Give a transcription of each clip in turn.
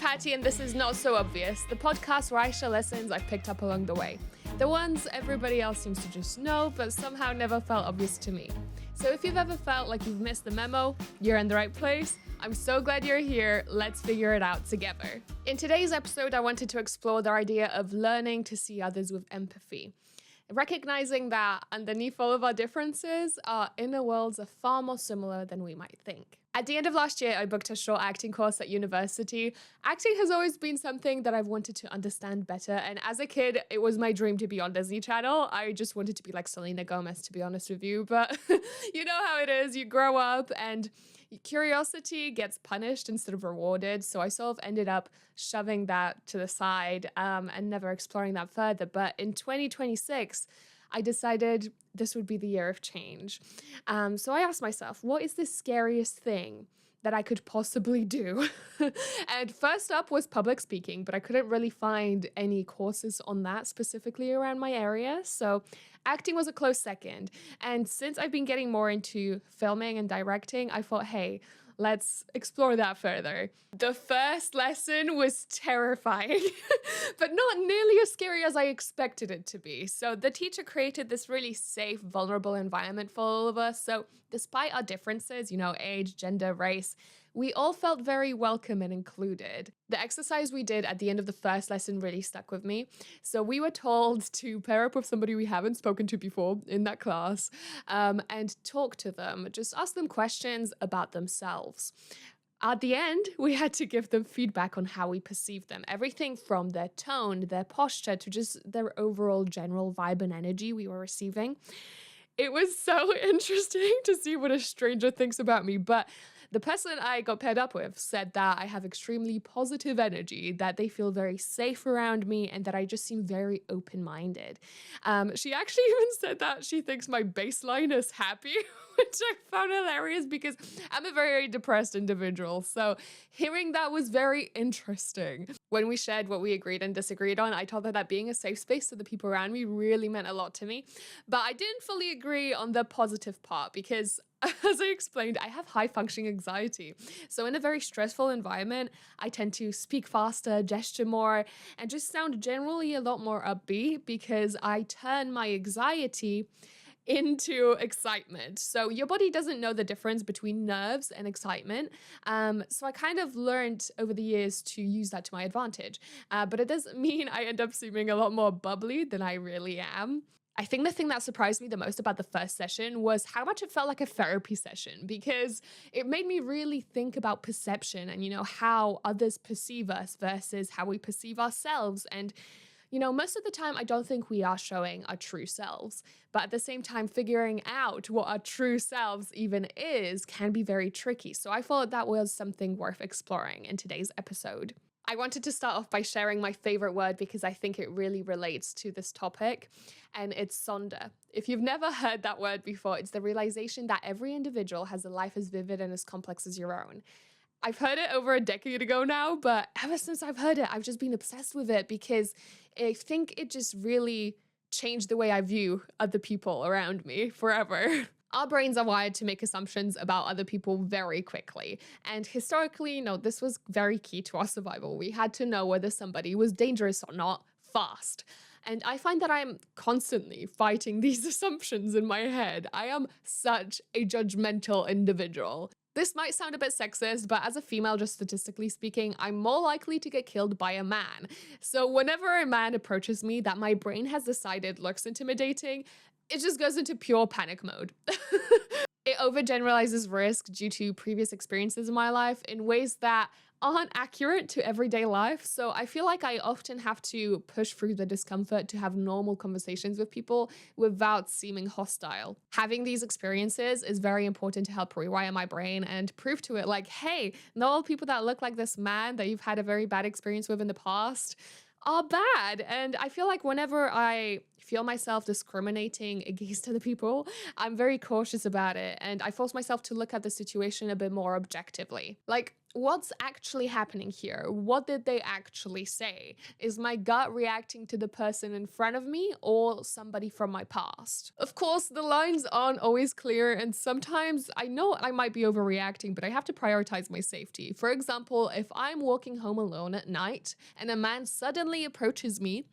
Pati, and this is Not So Obvious, the podcast where I share lessons I've picked up along the way. The ones everybody else seems to just know, but somehow never felt obvious to me. So if you've ever felt like you've missed the memo, you're in the right place. I'm so glad you're here. Let's figure it out together. In today's episode, I wanted to explore the idea of learning to see others with empathy. Recognizing that underneath all of our differences, our inner worlds are far more similar than we might think. At the end of last year, I booked a short acting course at university. Acting has always been something that I've wanted to understand better. And as a kid, it was my dream to be on Disney Channel. I just wanted to be like Selena Gomez, to be honest with you. But you know how it is. You grow up and curiosity gets punished instead of rewarded. So I sort of ended up shoving that to the side and never exploring that further. But in 2026, I decided this would be the year of change. So I asked myself, what is the scariest thing that I could possibly do? And first up was public speaking, but I couldn't really find any courses on that specifically around my area. So acting was a close second. And since I've been getting more into filming and directing, I thought, hey, let's explore that further. The first lesson was terrifying, but not nearly as scary as I expected it to be. So the teacher created this really safe, vulnerable environment for all of us. So despite our differences, age, gender, race, we all felt very welcome and included. The exercise we did at the end of the first lesson really stuck with me. So we were told to pair up with somebody we haven't spoken to before in that class and talk to them, just ask them questions about themselves. At the end, we had to give them feedback on how we perceive them. Everything from their tone, their posture, to just their overall general vibe and energy we were receiving. It was so interesting to see what a stranger thinks about me, but the person I got paired up with said that I have extremely positive energy, that they feel very safe around me, and that I just seem very open-minded. She actually even said that she thinks my baseline is happy, which I found hilarious because I'm a very depressed individual. So hearing that was very interesting. When we shared what we agreed and disagreed on, I told her that being a safe space to the people around me really meant a lot to me. But I didn't fully agree on the positive part because, as I explained, I have high functioning anxiety. So in a very stressful environment, I tend to speak faster, gesture more, and just sound generally a lot more upbeat because I turn my anxiety into excitement. So your body doesn't know the difference between nerves and excitement. So I kind of learned over the years to use that to my advantage. But it doesn't mean I end up seeming a lot more bubbly than I really am. I think the thing that surprised me the most about the first session was how much it felt like a therapy session because it made me really think about perception and, how others perceive us versus how we perceive ourselves. And, most of the time, I don't think we are showing our true selves. But at the same time, figuring out what our true selves even is can be very tricky. So I thought that was something worth exploring in today's episode. I wanted to start off by sharing my favorite word because I think it really relates to this topic, and it's sonder. If you've never heard that word before, it's the realization that every individual has a life as vivid and as complex as your own. I've heard it over a decade ago now, but ever since I've heard it, I've just been obsessed with it because I think it just really changed the way I view other people around me forever. Our brains are wired to make assumptions about other people very quickly. And historically, this was very key to our survival. We had to know whether somebody was dangerous or not fast. And I find that I'm constantly fighting these assumptions in my head. I am such a judgmental individual. This might sound a bit sexist, but as a female, just statistically speaking, I'm more likely to get killed by a man. So whenever a man approaches me that my brain has decided looks intimidating, it just goes into pure panic mode. It overgeneralizes risk due to previous experiences in my life in ways that aren't accurate to everyday life. So I feel like I often have to push through the discomfort to have normal conversations with people without seeming hostile. Having these experiences is very important to help rewire my brain and prove to it like, hey, not all people that look like this man that you've had a very bad experience with in the past are bad. And I feel like whenever I feel myself discriminating against other people, I'm very cautious about it. And I force myself to look at the situation a bit more objectively. Like, what's actually happening here? What did they actually say? Is my gut reacting to the person in front of me or somebody from my past? Of course, the lines aren't always clear, and sometimes I know I might be overreacting, but I have to prioritize my safety. For example, if I'm walking home alone at night and a man suddenly approaches me,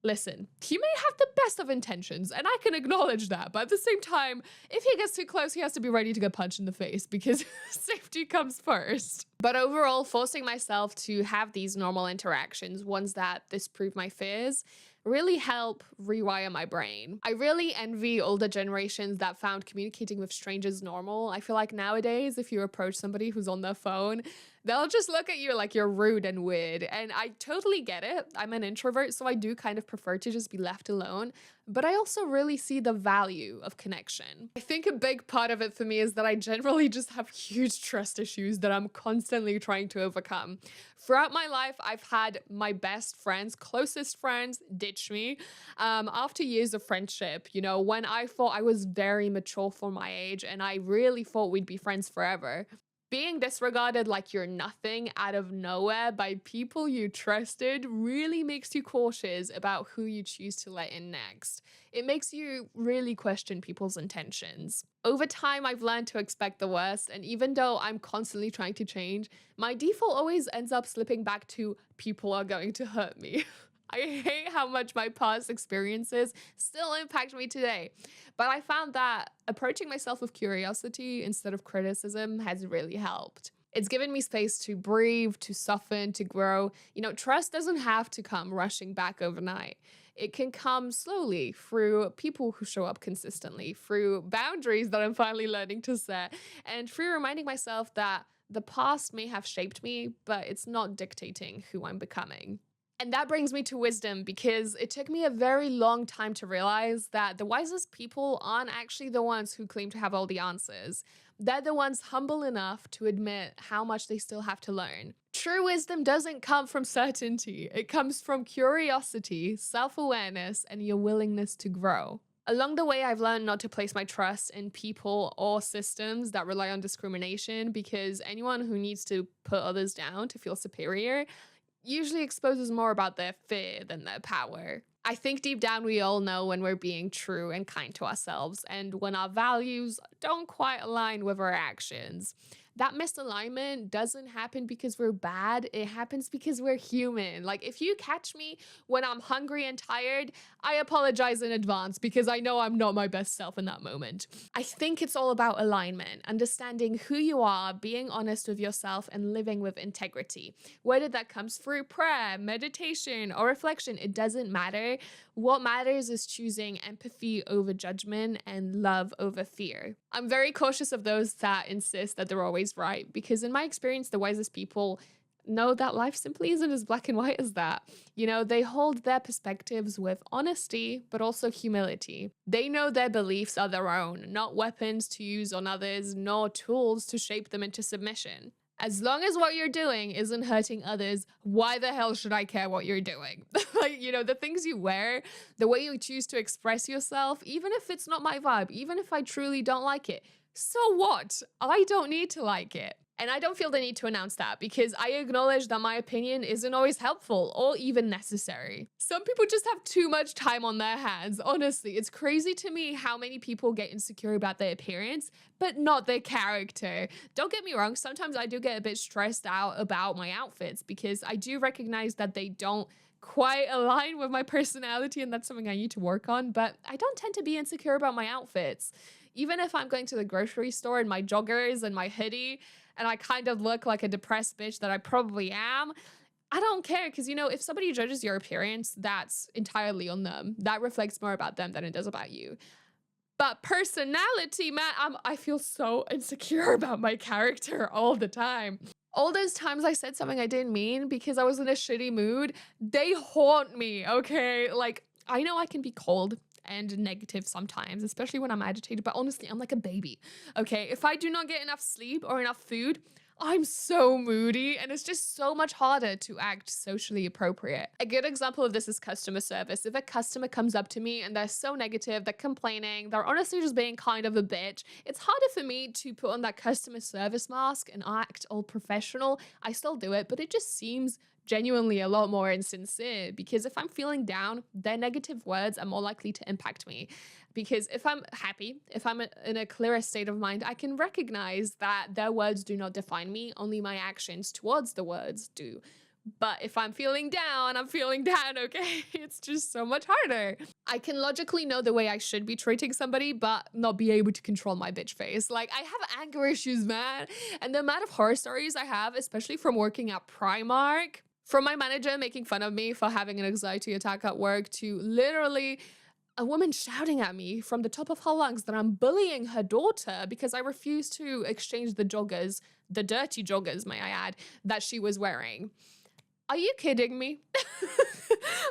listen, he may have the best of intentions, and I can acknowledge that. But at the same time, if he gets too close, he has to be ready to get punched in the face because safety comes first. But overall, forcing myself to have these normal interactions, ones that disprove my fears, really help rewire my brain. I really envy older generations that found communicating with strangers normal. I feel like nowadays, if you approach somebody who's on their phone, they'll just look at you like you're rude and weird. And I totally get it. I'm an introvert, so I do kind of prefer to just be left alone. But I also really see the value of connection. I think a big part of it for me is that I generally just have huge trust issues that I'm constantly trying to overcome. Throughout my life, I've had my best friends, closest friends, ditch me. After years of friendship, you know, when I thought I was very mature for my age and I really thought we'd be friends forever, being disregarded like you're nothing out of nowhere by people you trusted really makes you cautious about who you choose to let in next. It makes you really question people's intentions. Over time, I've learned to expect the worst, and even though I'm constantly trying to change, my default always ends up slipping back to people are going to hurt me. I hate how much my past experiences still impact me today. But I found that approaching myself with curiosity instead of criticism has really helped. It's given me space to breathe, to soften, to grow. You know, trust doesn't have to come rushing back overnight. It can come slowly through people who show up consistently, through boundaries that I'm finally learning to set, and through reminding myself that the past may have shaped me, but it's not dictating who I'm becoming. And that brings me to wisdom, because it took me a very long time to realize that the wisest people aren't actually the ones who claim to have all the answers. They're the ones humble enough to admit how much they still have to learn. True wisdom doesn't come from certainty. It comes from curiosity, self-awareness, and your willingness to grow. Along the way, I've learned not to place my trust in people or systems that rely on discrimination, because anyone who needs to put others down to feel superior usually exposes more about their fear than their power. I think deep down we all know when we're being true and kind to ourselves, and when our values don't quite align with our actions. That misalignment doesn't happen because we're bad, it happens because we're human. Like, if you catch me when I'm hungry and tired, I apologize in advance because I know I'm not my best self in that moment. I think it's all about alignment, understanding who you are, being honest with yourself, and living with integrity. Whether that comes through prayer, meditation, or reflection, it doesn't matter. What matters is choosing empathy over judgment and love over fear. I'm very cautious of those that insist that they're always right, because in my experience, the wisest people know that life simply isn't as black and white as that. You know, they hold their perspectives with honesty, but also humility. They know their beliefs are their own, not weapons to use on others, nor tools to shape them into submission. As long as what you're doing isn't hurting others, why the hell should I care what you're doing? Like, you know, the things you wear, the way you choose to express yourself, even if it's not my vibe, even if I truly don't like it, so what? I don't need to like it. And I don't feel the need to announce that, because I acknowledge that my opinion isn't always helpful or even necessary. Some people just have too much time on their hands. Honestly, it's crazy to me how many people get insecure about their appearance, but not their character. Don't get me wrong, sometimes I do get a bit stressed out about my outfits, because I do recognize that they don't quite align with my personality, and that's something I need to work on, but I don't tend to be insecure about my outfits. Even if I'm going to the grocery store in my joggers and my hoodie, and I kind of look like a depressed bitch that I probably am, I don't care, because, you know, if somebody judges your appearance, that's entirely on them. That reflects more about them than it does about you. But personality, man, I feel so insecure about my character all the time. All those times I said something I didn't mean because I was in a shitty mood, they haunt me, okay? Like, I know I can be cold and negative sometimes, especially when I'm agitated, but honestly, I'm like a baby, okay? If I do not get enough sleep or enough food, I'm so moody, and it's just so much harder to act socially appropriate. A good example of this is customer service. If a customer comes up to me and they're so negative, they're complaining, they're honestly just being kind of a bitch, it's harder for me to put on that customer service mask and act all professional. I still do it, but it just seems genuinely a lot more insincere, because if I'm feeling down, their negative words are more likely to impact me. Because if I'm happy, if I'm in a clearer state of mind, I can recognize that their words do not define me, only my actions towards the words do. But if I'm feeling down, I'm feeling down, okay? It's just so much harder. I can logically know the way I should be treating somebody, but not be able to control my bitch face. Like, I have anger issues, man. And the amount of horror stories I have, especially from working at Primark, from my manager making fun of me for having an anxiety attack at work, to literally a woman shouting at me from the top of her lungs that I'm bullying her daughter because I refuse to exchange the joggers, the dirty joggers, may I add, that she was wearing. Are you kidding me?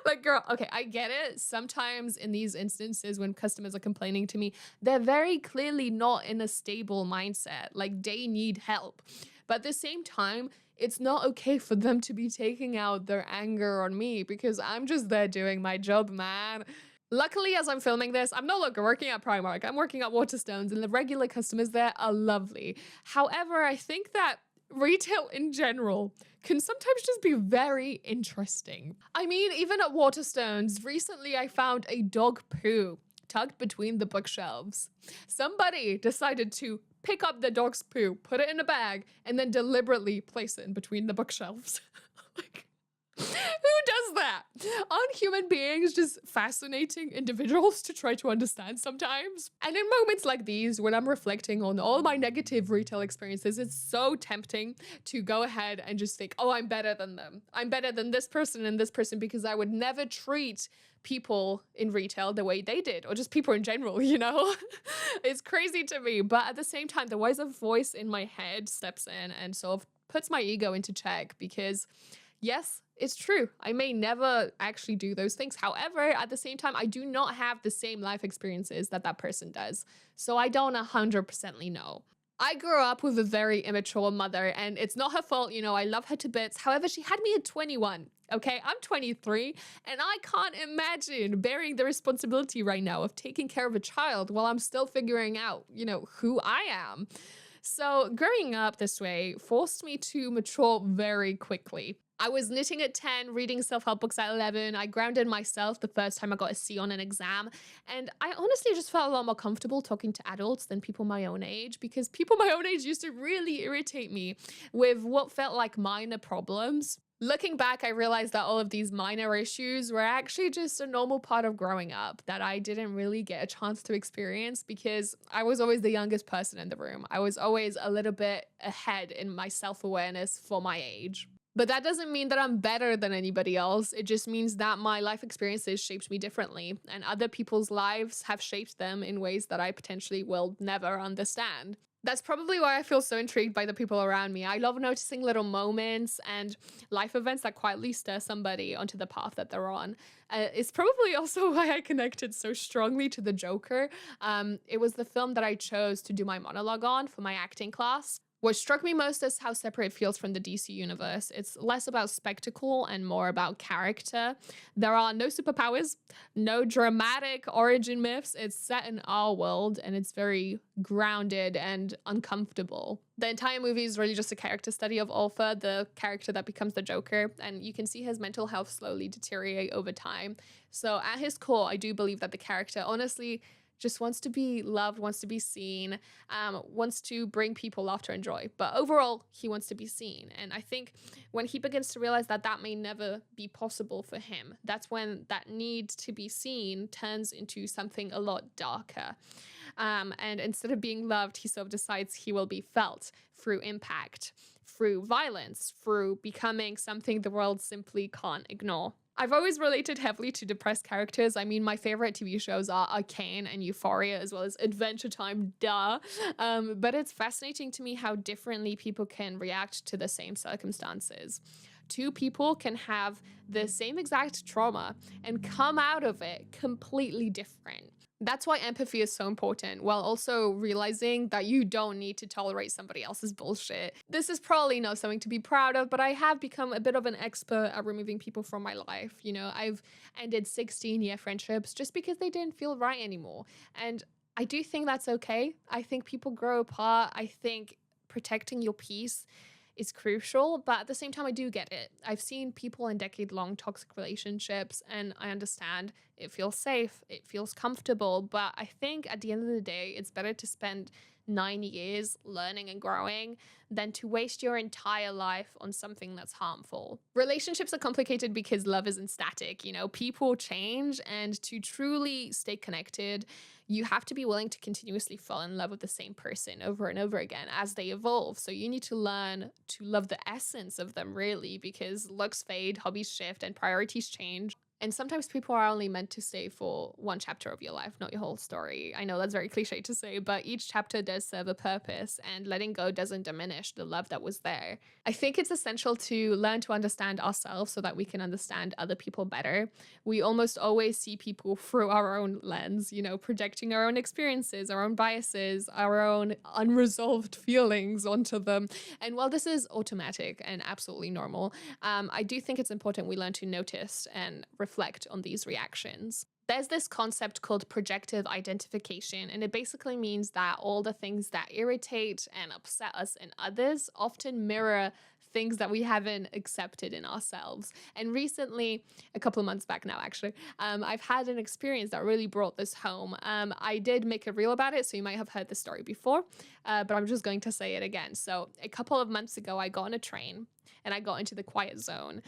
Like, girl, okay, I get it. Sometimes in these instances when customers are complaining to me, they're very clearly not in a stable mindset. Like, they need help. But at the same time, it's not okay for them to be taking out their anger on me because I'm just there doing my job, man. Luckily, as I'm filming this, I'm no longer working at Primark. I'm working at Waterstones, and the regular customers there are lovely. However, I think that retail in general can sometimes just be very interesting. I mean, even at Waterstones, recently I found a dog poo tucked between the bookshelves. Somebody decided to pick up the dog's poo, put it in a bag, and then deliberately place it in between the bookshelves. Like, who does that? Aren't human beings just fascinating individuals to try to understand sometimes? And in moments like these, when I'm reflecting on all my negative retail experiences, it's so tempting to go ahead and just think, oh, I'm better than them. I'm better than this person and this person because I would never treat people in retail the way they did, or just people in general, you know? It's crazy to me, but at the same time, there was a voice in my head steps in and sort of puts my ego into check because yes, it's true. I may never actually do those things. However, at the same time, I do not have the same life experiences that that person does. So I don't 100% know. I grew up with a very immature mother, and it's not her fault. You know, I love her to bits. However, she had me at 21. Okay, I'm 23, and I can't imagine bearing the responsibility right now of taking care of a child while I'm still figuring out, you know, who I am. So growing up this way forced me to mature very quickly. I was knitting at 10, reading self-help books at 11. I grounded myself the first time I got a C on an exam. And I honestly just felt a lot more comfortable talking to adults than people my own age, because people my own age used to really irritate me with what felt like minor problems. Looking back, I realized that all of these minor issues were actually just a normal part of growing up that I didn't really get a chance to experience because I was always the youngest person in the room. I was always a little bit ahead in my self-awareness for my age. But that doesn't mean that I'm better than anybody else. It just means that my life experiences shaped me differently, and other people's lives have shaped them in ways that I potentially will never understand. That's probably why I feel so intrigued by the people around me. I love noticing little moments and life events that quietly stir somebody onto the path that they're on. It's probably also why I connected so strongly to the Joker. It was the film that I chose to do my monologue on for my acting class. What struck me most is how separate it feels from the DC universe. It's less about spectacle and more about character. There are no superpowers, no dramatic origin myths. It's set in our world and it's very grounded and uncomfortable. The entire movie is really just a character study of Alpha, the character that becomes the Joker, and you can see his mental health slowly deteriorate over time. So at his core, I do believe that the character honestly just wants to be loved, wants to be seen, wants to bring people laughter and joy. But overall, he wants to be seen. And I think when he begins to realize that that may never be possible for him, that's when that need to be seen turns into something a lot darker. And instead of being loved, he sort of decides he will be felt through impact, through violence, through becoming something the world simply can't ignore. I've always related heavily to depressed characters. I mean, my favorite TV shows are Arcane and Euphoria, as well as Adventure Time, duh. But it's fascinating to me how differently people can react to the same circumstances. Two people can have the same exact trauma and come out of it completely different. That's why empathy is so important, while also realizing that you don't need to tolerate somebody else's bullshit. This is probably not something to be proud of, but I have become a bit of an expert at removing people from my life. I've ended 16-year friendships just because they didn't feel right anymore. And I do think that's okay. I think people grow apart. I think protecting your peace is crucial, but at the same time, I do get it. I've seen people in decade-long toxic relationships, and I understand it feels safe, it feels comfortable, but I think at the end of the day, it's better to spend 9 years learning and growing than to waste your entire life on something that's harmful. Relationships are complicated because love isn't static, people change, and to truly stay connected, you have to be willing to continuously fall in love with the same person over and over again as they evolve. So you need to learn to love the essence of them, really, because looks fade, hobbies shift, and priorities change. And sometimes people are only meant to stay for one chapter of your life, not your whole story. I know that's very cliche to say, but each chapter does serve a purpose, and letting go doesn't diminish the love that was there. I think it's essential to learn to understand ourselves so that we can understand other people better. We almost always see people through our own lens, projecting our own experiences, our own biases, our own unresolved feelings onto them. And while this is automatic and absolutely normal, I do think it's important we learn to notice and reflect on these reactions. There's this concept called projective identification, and it basically means that all the things that irritate and upset us in others often mirror things that we haven't accepted in ourselves. And recently, a couple of months back now, actually, I've had an experience that really brought this home. I did make a reel about it, so you might have heard the story before, but I'm just going to say it again. So a couple of months ago, I got on a train and I got into the quiet zone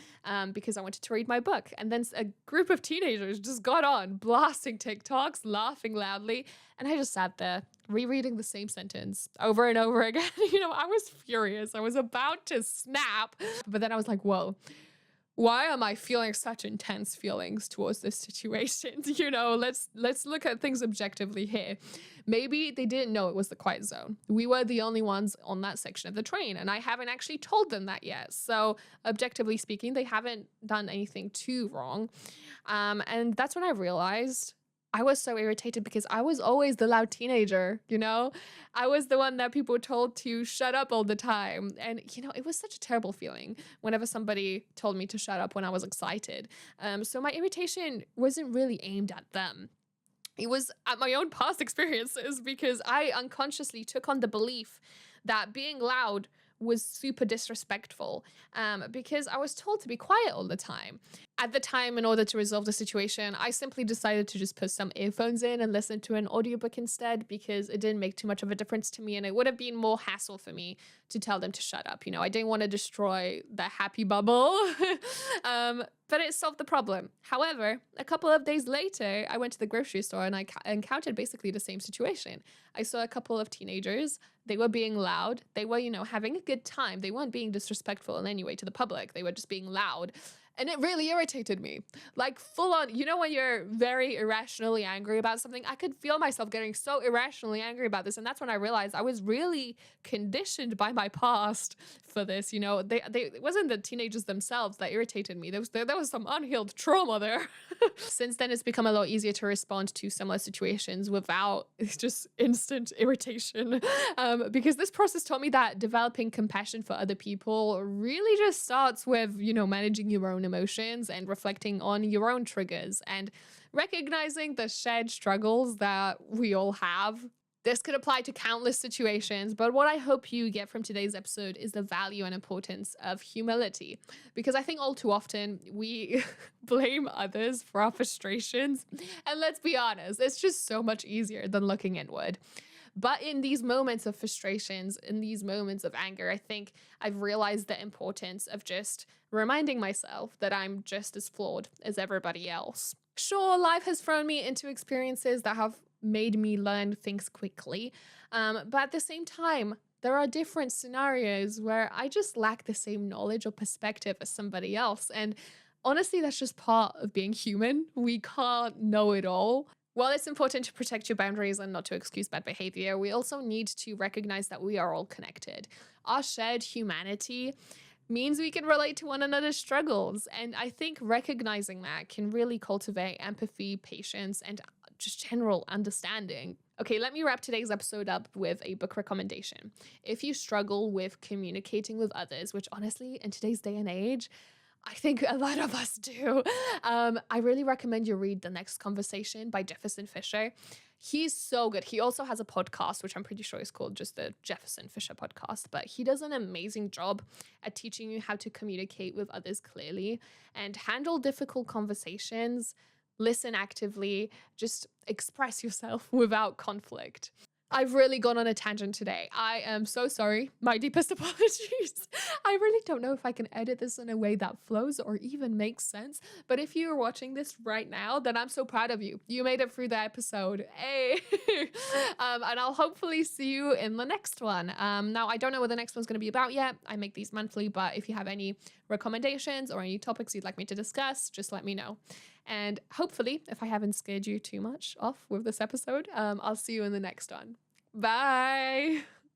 because I wanted to read my book. And then a group of teenagers just got on, blasting TikToks, laughing loudly. And I just sat there, rereading the same sentence over and over again. I was furious. I was about to snap. But then I was like, whoa. Why am I feeling such intense feelings towards this situation? Let's look at things objectively here. Maybe they didn't know it was the quiet zone. We were the only ones on that section of the train, and I haven't actually told them that yet. So objectively speaking, they haven't done anything too wrong. And that's when I realized I was so irritated because I was always the loud teenager, I was the one that people told to shut up all the time. And, it was such a terrible feeling whenever somebody told me to shut up when I was excited. So my irritation wasn't really aimed at them. It was at my own past experiences because I unconsciously took on the belief that being loud was super disrespectful because I was told to be quiet all the time. At the time, in order to resolve the situation, I simply decided to just put some earphones in and listen to an audiobook instead because it didn't make too much of a difference to me and it would have been more hassle for me to tell them to shut up. I didn't want to destroy the happy bubble, but it solved the problem. However, a couple of days later, I went to the grocery store and I encountered basically the same situation. I saw a couple of teenagers. They were being loud. They were, having a good time. They weren't being disrespectful in any way to the public. They were just being loud. And it really irritated me. Like full on, when you're very irrationally angry about something, I could feel myself getting so irrationally angry about this. And that's when I realized I was really conditioned by my past for this. It wasn't the teenagers themselves that irritated me. There was some unhealed trauma there. Since then, it's become a lot easier to respond to similar situations without just instant irritation. Because this process taught me that developing compassion for other people really just starts with, managing your own emotions and reflecting on your own triggers and recognizing the shared struggles that we all have. This could apply to countless situations, but what I hope you get from today's episode is the value and importance of humility. Because I think all too often we blame others for our frustrations. And let's be honest, it's just so much easier than looking inward. But in these moments of frustrations, in these moments of anger, I think I've realized the importance of just reminding myself that I'm just as flawed as everybody else. Sure, life has thrown me into experiences that have made me learn things quickly. But at the same time, there are different scenarios where I just lack the same knowledge or perspective as somebody else. And honestly, that's just part of being human. We can't know it all. While it's important to protect your boundaries and not to excuse bad behavior, we also need to recognize that we are all connected. Our shared humanity means we can relate to one another's struggles. And I think recognizing that can really cultivate empathy, patience, and just general understanding. Okay, let me wrap today's episode up with a book recommendation. If you struggle with communicating with others, which honestly, in today's day and age, I think a lot of us do. I really recommend you read The Next Conversation by Jefferson Fisher. He's so good. He also has a podcast, which I'm pretty sure is called just the Jefferson Fisher podcast, but he does an amazing job at teaching you how to communicate with others clearly and handle difficult conversations, listen actively, just express yourself without conflict. I've really gone on a tangent today. I am so sorry. My deepest apologies. I really don't know if I can edit this in a way that flows or even makes sense. But if you're watching this right now, then I'm so proud of you. You made it through the episode. Hey. And I'll hopefully see you in the next one. Now, I don't know what the next one's going to be about yet. I make these monthly, but if you have any recommendations or any topics you'd like me to discuss, just let me know. And hopefully, if I haven't scared you too much off with this episode, I'll see you in the next one. Bye.